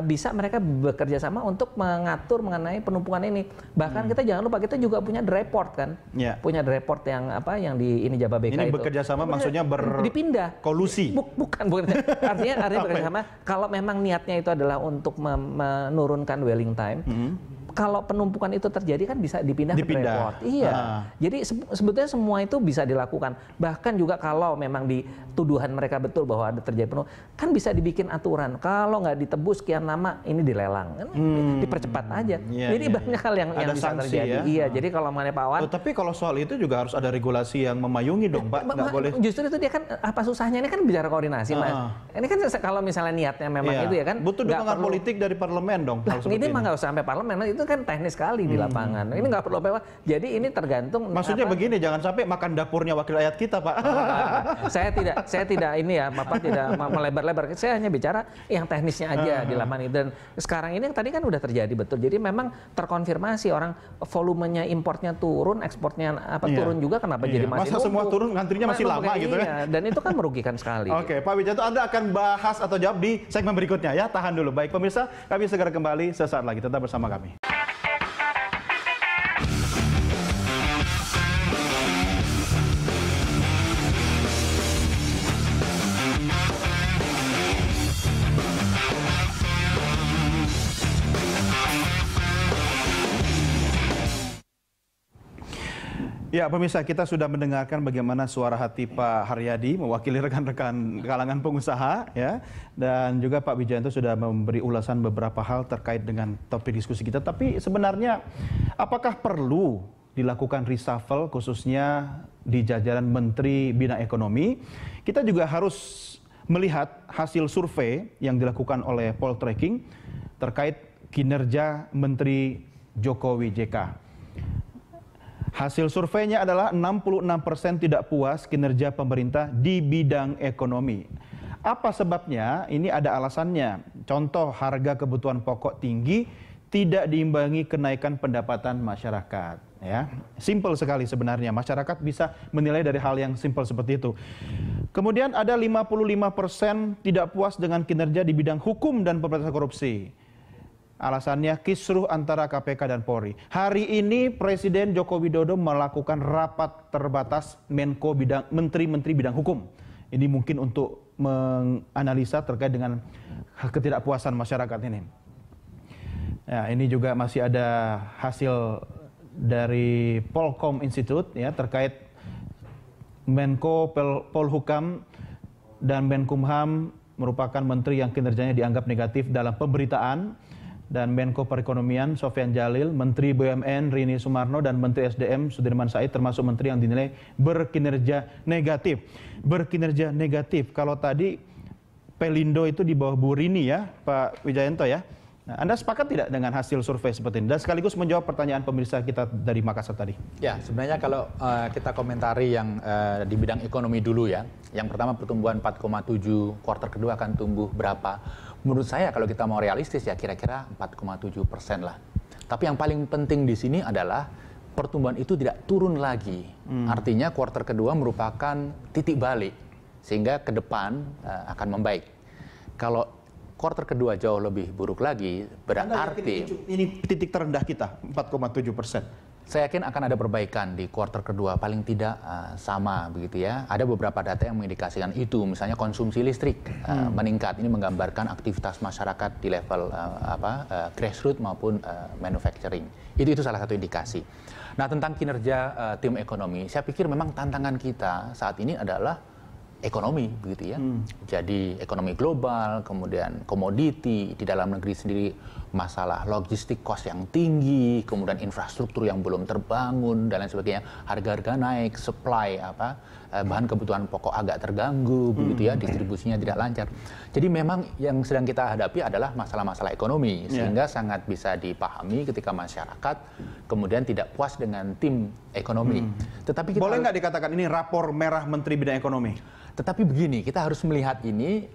Speaker 4: bisa mereka bekerja sama untuk mengatur mengenai penumpukan ini. Bahkan kita jangan lupa, kita juga punya report kan, punya report yang di Jababeka
Speaker 1: ini
Speaker 4: itu.
Speaker 1: Bekerja sama maksudnya
Speaker 4: dipindah.
Speaker 1: Kolusi.
Speaker 4: Bukan. Artinya bekerja sama. Kalau memang niatnya itu adalah untuk menurunkan dwelling time. Kalau penumpukan itu terjadi kan bisa dipindah ke report. Iya. Jadi sebetulnya semua itu bisa dilakukan. Bahkan juga kalau memang di tuduhan mereka betul bahwa ada terjadi penumpukan, kan bisa dibikin aturan. Kalau nggak ditebus sekian lama, ini dilelang. Dipercepat aja. Jadi banyak hal yang bisa terjadi. Ya? Iya. Jadi kalau mengenai Pak Wan.
Speaker 1: Tapi kalau soal itu juga harus ada regulasi yang memayungi dong, Pak. Nggak boleh.
Speaker 4: Justru itu dia kan apa susahnya, ini kan bicara koordinasi, Mas. Ini kan kalau misalnya niatnya memang itu ya kan.
Speaker 1: Butuh dukungan politik dari parlemen dong.
Speaker 4: Ini mah nggak usah sampai parlemen, itu kan teknis sekali di lapangan. Ini nggak perlu apa-apa. Jadi ini tergantung.
Speaker 1: Maksudnya begini, jangan sampai makan dapurnya wakil rakyat kita, Pak.
Speaker 4: Saya tidak ini ya, Bapak tidak melebar-lebar. Saya hanya bicara yang teknisnya aja di lapangan itu. Dan sekarang ini yang tadi kan udah terjadi betul. Jadi memang terkonfirmasi orang volumenya importnya turun, ekspornya turun juga. Kenapa jadi masih
Speaker 1: masa semua turun, ngantrinya masih lama gitu ya?
Speaker 4: Dan itu kan merugikan sekali.
Speaker 1: Oke, Pak Wijanto, Anda akan bahas atau jawab di segmen berikutnya ya. Tahan dulu. Baik pemirsa, kami segera kembali sesaat lagi. Tetap bersama kami. Ya pemirsa, kita sudah mendengarkan bagaimana suara hati Pak Haryadi mewakili rekan-rekan kalangan pengusaha ya, dan juga Pak Wijanto sudah memberi ulasan beberapa hal terkait dengan topik diskusi kita. Tapi sebenarnya apakah perlu dilakukan reshuffle khususnya di jajaran Menteri Bidang Ekonomi? Kita juga harus melihat hasil survei yang dilakukan oleh Poltreking terkait kinerja Menteri Jokowi JK. Hasil surveinya adalah 66% tidak puas kinerja pemerintah di bidang ekonomi. Apa sebabnya? Ini ada alasannya. Contoh, harga kebutuhan pokok tinggi, tidak diimbangi kenaikan pendapatan masyarakat. Ya, simpel sekali sebenarnya. Masyarakat bisa menilai dari hal yang simpel seperti itu. Kemudian ada 55% tidak puas dengan kinerja di bidang hukum dan pemberantasan korupsi. Alasannya kisruh antara KPK dan Polri. Hari ini Presiden Joko Widodo melakukan rapat terbatas menteri-menteri bidang hukum. Ini mungkin untuk menganalisa terkait dengan ketidakpuasan masyarakat ini. Ya, ini juga masih ada hasil dari Polkom Institute ya, terkait Menko Polhukam dan Menkumham merupakan menteri yang kinerjanya dianggap negatif dalam pemberitaan. Dan Menko Perekonomian Sofyan Jalil, Menteri BUMN Rini Sumarno, dan Menteri SDM Sudirman Said termasuk menteri yang dinilai berkinerja negatif. Berkinerja negatif. Kalau tadi Pelindo itu di bawah Bu Rini ya, Pak Wijayanto ya. Nah, Anda sepakat tidak dengan hasil survei seperti ini? Dan sekaligus menjawab pertanyaan pemirsa kita dari Makassar tadi.
Speaker 2: Ya, sebenarnya kalau kita komentari yang di bidang ekonomi dulu ya. Yang pertama pertumbuhan 4,7, kuartal kedua akan tumbuh berapa? Menurut saya kalau kita mau realistis ya kira-kira 4,7% lah. Tapi yang paling penting di sini adalah pertumbuhan itu tidak turun lagi. Artinya kuartal kedua merupakan titik balik. Sehingga ke depan akan membaik. Kalau kuartal kedua jauh lebih buruk lagi, berarti
Speaker 1: ini titik terendah kita 4,7%.
Speaker 2: Saya yakin akan ada perbaikan di kuartal kedua, paling tidak sama begitu ya. Ada beberapa data yang mengindikasikan itu, misalnya konsumsi listrik meningkat. Ini menggambarkan aktivitas masyarakat di level grassroots maupun manufacturing. Itu salah satu indikasi. Nah, tentang kinerja tim ekonomi, saya pikir memang tantangan kita saat ini adalah ekonomi begitu ya. Jadi ekonomi global, kemudian komoditi, di dalam negeri sendiri masalah logistik cost yang tinggi, kemudian infrastruktur yang belum terbangun dan lain sebagainya, harga-harga naik, supply bahan kebutuhan pokok agak terganggu begitu ya, distribusinya tidak lancar. Jadi memang yang sedang kita hadapi adalah masalah-masalah ekonomi, sehingga sangat bisa dipahami ketika masyarakat kemudian tidak puas dengan tim ekonomi. Tetapi kita
Speaker 1: boleh nggak dikatakan ini rapor merah Menteri Bidang Ekonomi?
Speaker 2: Tetapi begini, kita harus melihat ini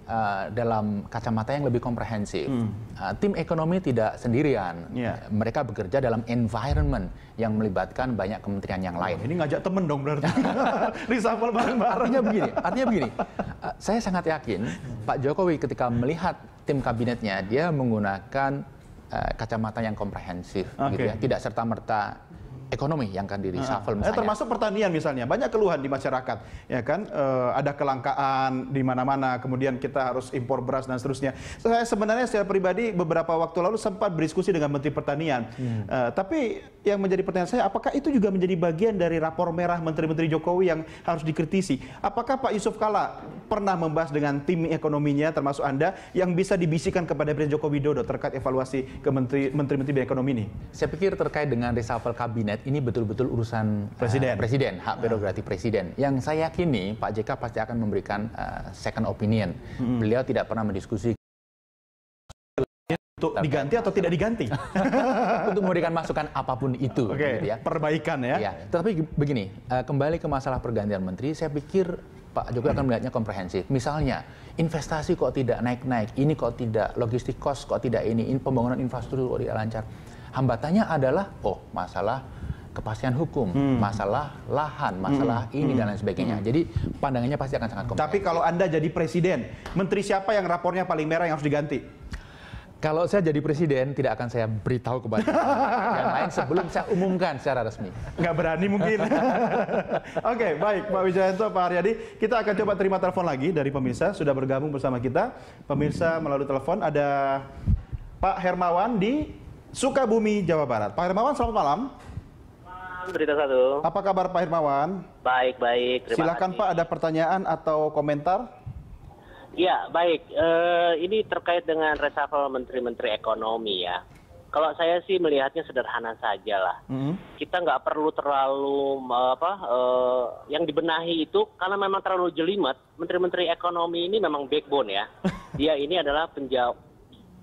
Speaker 2: dalam kacamata yang lebih komprehensif. Tim ekonomi tidak sendirian. Mereka bekerja dalam environment yang melibatkan banyak kementerian yang lain.
Speaker 1: Ini ngajak temen dong berarti. Reshuffle bareng-bareng.
Speaker 2: Artinya begini, saya sangat yakin Pak Jokowi ketika melihat tim kabinetnya, dia menggunakan kacamata yang komprehensif. Gitu ya. Tidak serta-merta ekonomi yang akan di-reshuffle misalnya.
Speaker 1: Termasuk pertanian misalnya, banyak keluhan di masyarakat, ya kan? Ada kelangkaan di mana-mana, kemudian kita harus impor beras dan seterusnya. Saya sebenarnya secara pribadi beberapa waktu lalu sempat berdiskusi dengan Menteri Pertanian. Tapi yang menjadi pertanyaan saya, apakah itu juga menjadi bagian dari rapor merah Menteri-Menteri Jokowi yang harus dikritisi? Apakah Pak Yusuf Kalla pernah membahas dengan tim ekonominya, termasuk Anda, yang bisa dibisikkan kepada Presiden Joko Widodo terkait evaluasi ke Menteri-Menteri ekonomi ini?
Speaker 2: Saya pikir terkait dengan reshuffle kabinet, ini betul-betul urusan presiden, hak prerogatif presiden. Yang saya yakini Pak JK pasti akan memberikan second opinion. Beliau tidak pernah mendiskusi
Speaker 1: untuk diganti atau tidak diganti,
Speaker 2: untuk memberikan masukan apapun itu. Gitu ya.
Speaker 1: Perbaikan ya.
Speaker 2: Tetapi begini, kembali ke masalah pergantian menteri, saya pikir Pak Jokowi akan melihatnya komprehensif. Misalnya, investasi kok tidak naik-naik, ini kok tidak, logistik cost kok tidak ini pembangunan infrastruktur kok tidak lancar. Hambatannya adalah, masalah kepastian hukum, masalah lahan, masalah ini dan lain sebagainya. Jadi pandangannya pasti akan sangat komprehensif.
Speaker 1: Tapi kalau Anda jadi presiden, menteri siapa yang rapornya paling merah yang harus diganti?
Speaker 2: Kalau saya jadi presiden, tidak akan saya beritahu kepada yang lain sebelum saya umumkan secara resmi.
Speaker 1: Nggak berani mungkin. Oke, baik Pak Wijayanto, Pak Haryadi. Kita akan coba terima telepon lagi dari pemirsa. Sudah bergabung bersama kita. Pemirsa melalui telepon ada Pak Hermawan di Sukabumi, Jawa Barat. Pak Hermawan, selamat malam.
Speaker 6: Berita satu.
Speaker 1: Apa kabar Pak Hermawan?
Speaker 6: Baik. Terima
Speaker 1: Silakan
Speaker 6: kasih.
Speaker 1: Pak, ada pertanyaan atau komentar?
Speaker 6: Ya, baik. Ini terkait dengan reshuffle menteri-menteri ekonomi ya. Kalau saya sih melihatnya sederhana saja lah. Kita nggak perlu terlalu yang dibenahi itu karena memang terlalu jelimet. Menteri-menteri ekonomi ini memang backbone ya. Dia ini adalah penjawab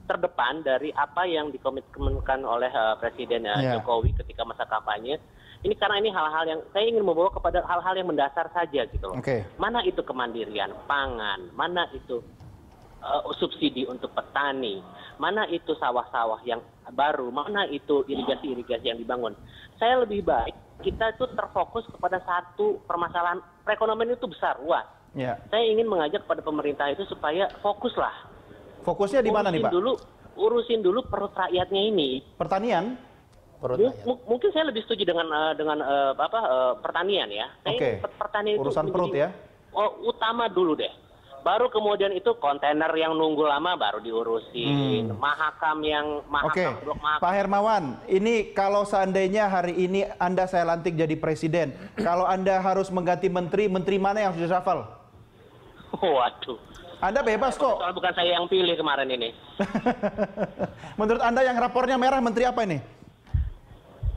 Speaker 6: terdepan dari apa yang dikomitmenkan oleh Presiden Jokowi ketika masa kampanye. Ini karena ini hal-hal yang saya ingin membawa kepada hal-hal yang mendasar saja gitu loh. Mana itu kemandirian pangan, mana itu subsidi untuk petani, mana itu sawah-sawah yang baru, mana itu irigasi-irigasi yang dibangun. Saya lebih baik kita itu terfokus kepada satu permasalahan. Perekonomian itu besar, luas. Saya ingin mengajak pada pemerintah itu supaya fokuslah.
Speaker 1: Fokusnya di mana nih Pak?
Speaker 6: Urusin dulu perut rakyatnya ini.
Speaker 1: Pertanian?
Speaker 6: Mungkin saya lebih setuju dengan pertanian ya. Pertanian itu
Speaker 1: urusan perut ya.
Speaker 6: Utama dulu deh. Baru kemudian itu kontainer yang nunggu lama baru diurusin. Mahakam blok mahakam.
Speaker 1: Pak Hermawan, ini kalau seandainya hari ini Anda saya lantik jadi presiden, kalau Anda harus mengganti menteri mana yang harus di-reshuffle?
Speaker 6: Waduh.
Speaker 1: Anda bebas kok.
Speaker 6: Soal bukan saya yang pilih kemarin ini.
Speaker 1: Menurut Anda yang rapornya merah menteri apa ini?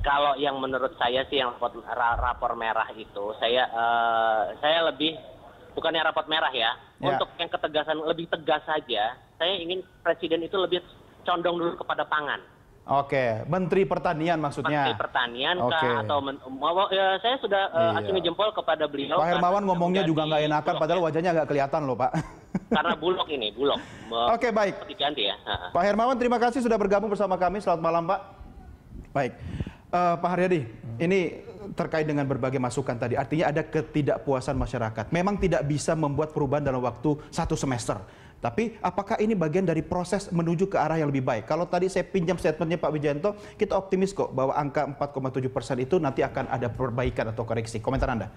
Speaker 6: Kalau yang menurut saya sih yang rapor merah itu, saya lebih bukannya rapor merah ya. Untuk yang ketegasan lebih tegas saja. Saya ingin presiden itu lebih condong dulu kepada pangan.
Speaker 1: Oke, Menteri Pertanian maksudnya.
Speaker 6: Menteri Pertanian
Speaker 1: Oke.
Speaker 6: atau ya, saya sudah acungi jempol kepada beliau.
Speaker 1: Pak Hermawan ngomongnya juga nggak enakan, padahal
Speaker 6: ya.
Speaker 1: wajahnya agak kelihatan loh Pak.
Speaker 6: Karena bulog.
Speaker 1: Oke, baik.
Speaker 6: Diganti ya.
Speaker 1: Pak Hermawan, terima kasih sudah bergabung bersama kami. Selamat malam Pak. Baik, Pak Haryadi, ini terkait dengan berbagai masukan tadi. Artinya ada ketidakpuasan masyarakat. Memang tidak bisa membuat perubahan dalam waktu 1 semester. Tapi apakah ini bagian dari proses menuju ke arah yang lebih baik? Kalau tadi saya pinjam statementnya Pak Wijayanto, kita optimis kok bahwa angka 4,7% itu nanti akan ada perbaikan atau koreksi. Komentar Anda?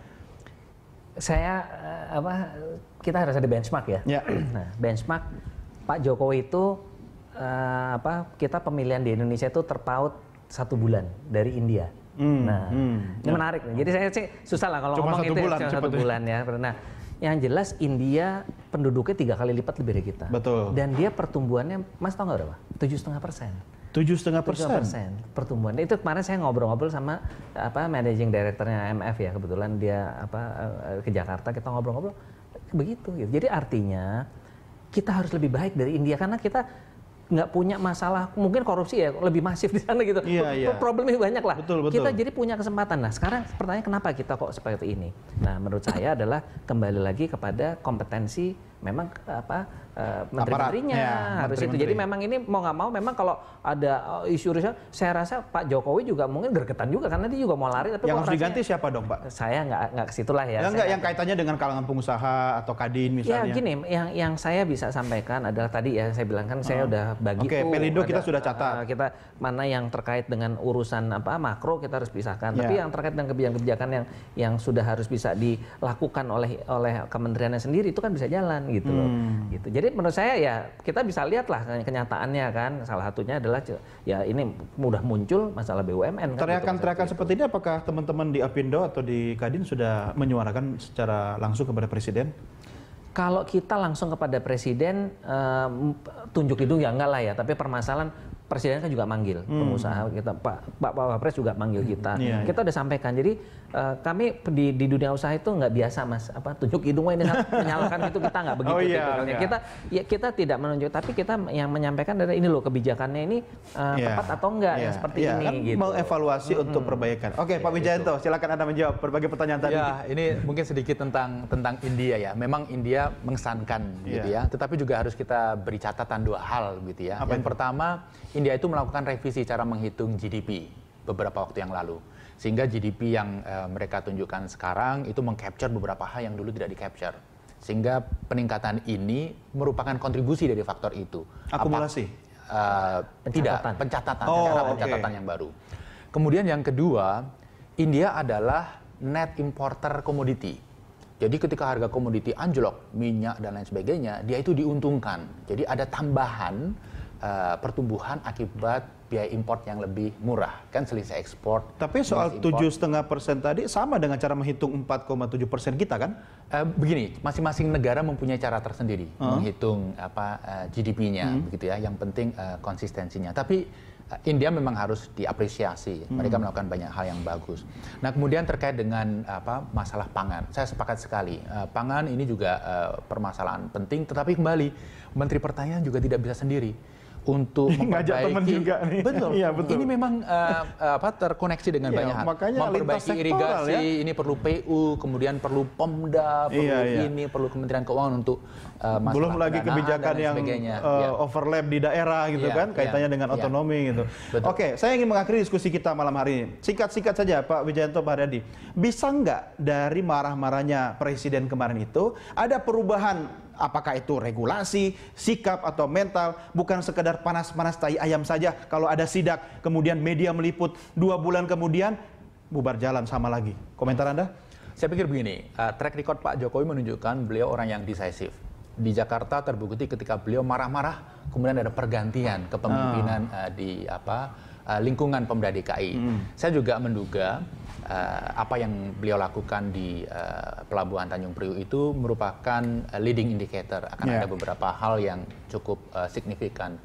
Speaker 4: Kita harus ada benchmark ya. Nah, benchmark Pak Jokowi itu kita pemilihan di Indonesia itu terpaut 1 bulan dari India. Ini menarik. Jadi saya sih susah lah kalau
Speaker 1: Cuma
Speaker 4: ngomong
Speaker 1: 1
Speaker 4: itu
Speaker 1: bulan,
Speaker 4: cuma 1 bulan ya. Nah, yang jelas India penduduknya 3 kali lipat lebih dari kita.
Speaker 1: Betul.
Speaker 4: Dan dia pertumbuhannya, Mas tahu nggak berapa? 7,5%.
Speaker 1: 7,5%
Speaker 4: pertumbuhan. Itu kemarin saya ngobrol-ngobrol sama managing directornya MF ya, kebetulan dia ke Jakarta, kita ngobrol-ngobrol begitu gitu. Jadi artinya kita harus lebih baik dari India karena kita nggak punya masalah, mungkin korupsi ya lebih masif di sana gitu. Problemnya banyak lah.
Speaker 1: Betul.
Speaker 4: Kita jadi punya kesempatan. Nah sekarang pertanyaan kenapa kita kok seperti ini? Nah menurut saya adalah kembali lagi kepada kompetensi memang menteri-menterinya harus itu. Jadi memang ini mau nggak mau memang kalau ada isu saya rasa Pak Jokowi juga mungkin gergetan juga karena dia juga mau lari. Tapi
Speaker 1: yang harus diganti siapa dong Pak?
Speaker 4: Saya nggak ke situ lah ya.
Speaker 1: Yang kaitannya dengan kalangan pengusaha atau kadin misalnya.
Speaker 4: Ya gini, yang saya bisa sampaikan adalah tadi ya saya bilang kan saya udah bagi.
Speaker 1: Oke, Pelindo kita sudah catat.
Speaker 4: Kita mana yang terkait dengan urusan makro kita harus pisahkan. Tapi yang terkait dengan kebijakan-kebijakan yang sudah harus bisa dilakukan oleh kementeriannya sendiri itu kan bisa jalan gitu loh. Gitu. Jadi menurut saya ya kita bisa lihatlah kenyataannya kan. Salah satunya adalah ya ini mudah muncul masalah BUMN.
Speaker 1: Teriakan-teriakan seperti ini apakah teman-teman di Apindo atau di Kadin sudah menyuarakan secara langsung kepada Presiden?
Speaker 4: Kalau kita langsung kepada Presiden tunjuk hidung ya enggak lah ya. Tapi permasalahan Presiden kan juga manggil pengusaha kita, Pak Wapres juga manggil kita. Kita udah sampaikan. Jadi kami di dunia usaha itu nggak biasa Mas, tunjuk hidungnya ini menyalahkan itu kita nggak begitu. Kita tidak menunjuk, tapi kita yang menyampaikan adalah ini loh kebijakannya ini tepat atau enggak yang seperti ini.
Speaker 1: Kan
Speaker 4: gitu.
Speaker 1: Mengevaluasi untuk perbaikan. Oke, Pak Wijayanto, silakan Anda menjawab berbagai pertanyaan tadi.
Speaker 2: Ya, ini mungkin sedikit tentang India ya. Memang India mengesankan gitu ya. Tetapi juga harus kita beri catatan 2 hal gitu ya. Yang pertama, India itu melakukan revisi cara menghitung GDP beberapa waktu yang lalu. Sehingga GDP yang mereka tunjukkan sekarang itu meng-capture beberapa hal yang dulu tidak di-capture. Sehingga peningkatan ini merupakan kontribusi dari faktor itu.
Speaker 1: Akumulasi?
Speaker 2: Pencatatan yang baru. Kemudian yang kedua, India adalah net importer komoditi. Jadi ketika harga komoditi anjlok, minyak dan lain sebagainya, dia itu diuntungkan. Jadi ada tambahan pertumbuhan akibat biaya import yang lebih murah, kan selisih ekspor.
Speaker 1: Tapi soal 7,5% tadi sama dengan cara menghitung 4,7% kita kan?
Speaker 2: Begini, masing-masing negara mempunyai cara tersendiri menghitung GDP-nya, begitu ya. Yang penting konsistensinya. Tapi India memang harus diapresiasi. Mereka melakukan banyak hal yang bagus. Nah, kemudian terkait dengan masalah pangan, saya sepakat sekali. Pangan ini juga permasalahan penting. Tetapi kembali, Menteri Pertanian juga tidak bisa sendiri untuk memperbaiki. Betul.
Speaker 1: Iya, betul.
Speaker 2: Ini memang terkoneksi dengan banyak hal. Memperbaiki irigasi, ya? Ini perlu PU, kemudian perlu Pomda, perlu perlu Kementerian Keuangan untuk masalah
Speaker 1: belum lagi kebijakan yang overlap di daerah gitu kan, kaitannya dengan otonomi gitu.
Speaker 2: Betul.
Speaker 1: Oke, saya ingin mengakhiri diskusi kita malam hari ini. Singkat-singkat saja Pak Wijayanto, Pak Haryadi. Bisa nggak dari marah-marahnya Presiden kemarin itu ada perubahan? Apakah itu regulasi, sikap, atau mental, bukan sekedar panas-panas tai ayam saja. Kalau ada sidak, kemudian media meliput, 2 bulan kemudian bubar jalan sama lagi. Komentar Anda?
Speaker 2: Saya pikir begini, track record Pak Jokowi menunjukkan beliau orang yang decisive. Di Jakarta terbukti ketika beliau marah-marah, kemudian ada pergantian kepemimpinan di lingkungan Pemda DKI. Saya juga menduga apa yang beliau lakukan di Pelabuhan Tanjung Priuk itu merupakan leading indicator akan ada beberapa hal yang cukup signifikan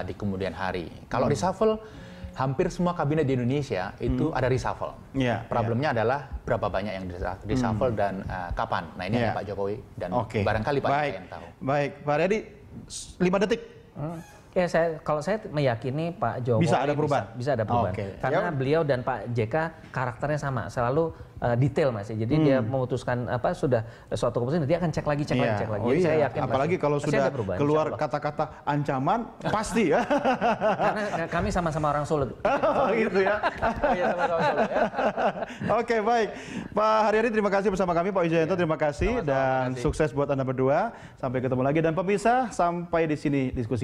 Speaker 2: di kemudian hari. Kalau reshuffle, hampir semua kabinet di Indonesia itu ada reshuffle. Problemnya adalah berapa banyak yang reshuffle dan kapan. Nah ini Pak Jokowi dan barangkali Pak Jokowi yang tahu.
Speaker 1: Baik, Pak Haryadi, 5 detik.
Speaker 4: Ya, kalau saya meyakini Pak Jokowi
Speaker 1: Bisa ada perubahan?
Speaker 4: bisa ada perubahan.
Speaker 1: Oke.
Speaker 4: Karena beliau dan Pak JK karakternya sama, selalu detail Mas. Jadi dia memutuskan sudah suatu keputusan, dia akan cek lagi.
Speaker 1: Iya.
Speaker 4: Jadi saya yakin
Speaker 1: apalagi kalau
Speaker 4: pasti
Speaker 1: sudah
Speaker 4: ada perubahan,
Speaker 1: keluar
Speaker 4: insya Allah.
Speaker 1: kata-kata ancaman, pasti ya.
Speaker 4: Karena kami sama-sama orang Solo.
Speaker 1: Oh gitu ya.
Speaker 4: Iya, sama-sama Solo ya.
Speaker 1: Oke, baik. Pak Haryadi terima kasih bersama kami, Pak Wijayanto terima kasih, dan
Speaker 2: terima kasih.
Speaker 1: sukses buat Anda berdua. Sampai ketemu lagi, dan pemirsa, sampai di sini diskusi